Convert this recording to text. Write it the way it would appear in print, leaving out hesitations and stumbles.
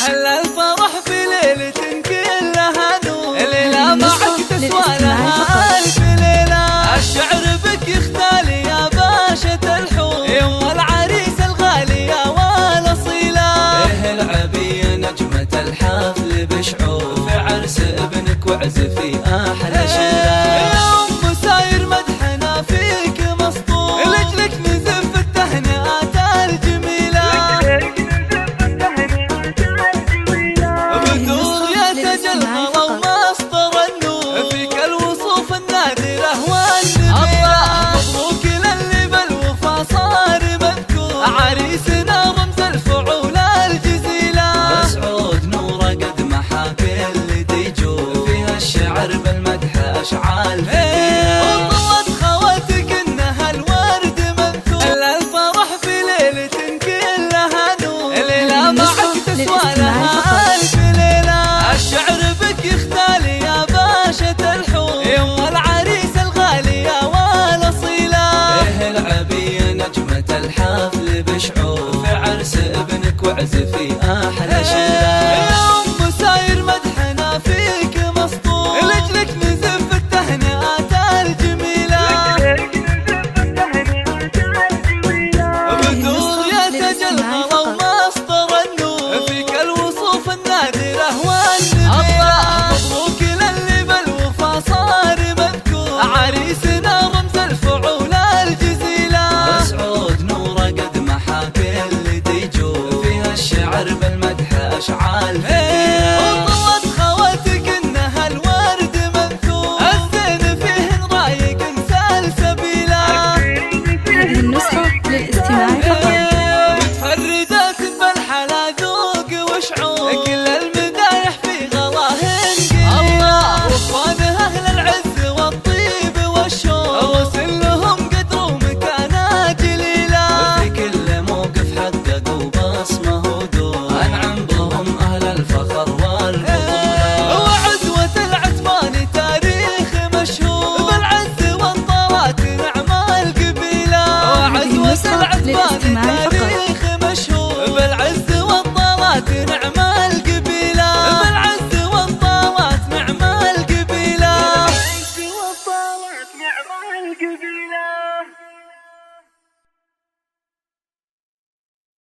هلا الفرح في ليلة كلها نور، ليلة معك تسوى لها ألف ليلة. الشعر بك يختالي يا باشا الحور، يوم العريس الغالي يا والأصيلة. إيه العبية نجمة الحفل بشعور، في عرس ابنك واعزفي أحلى شيلة. يوم مساير مدحنا فيك مسطور، لجلك نزف التهنئات الجميلة. بدور يتجلى ومسطر النور، فيك الوصوف النادرة والنبيلة. مبروك للي بالوفا صار مذكور، عريسنا رمز الفعول الجزيلة. مسعود نوره قد محاك اللي تيجور، فيها الشعر بالمدح أشعال ثقيلة. وطوت خواتك انها الورد منثور، الا الفرح في ليلة كلها نور، ليلة معك تسوى لها ألف ليلة. الشعر بك يختالي يا باشا الحور، يوم العريس الغالي يا والأصيلة. إيه العبية نجمة الحفل بشعور، في عرس ابنك واعزفي أحلى شيلة. يوم مساير مدحنا فيك مسطور، لجلك نزف التهنئات الجميلة. بدور يتجلى ومسطر النور، فيك الوصوف النادرة والنبيلة. مبروك للي بالوفا صار مذكور، عريسنا رمز الفعول الجزيلة. مسعود نوره قد محاك اللي تيجور، فيها الشعر بالمدح أشعال ثقيلة. وطوت خواتك انها الورد منثور، الزين فيهن رايق سلسبيلة. هذه النسخة للاستماع فقط. متفردات بالحلا ذوق وشعور،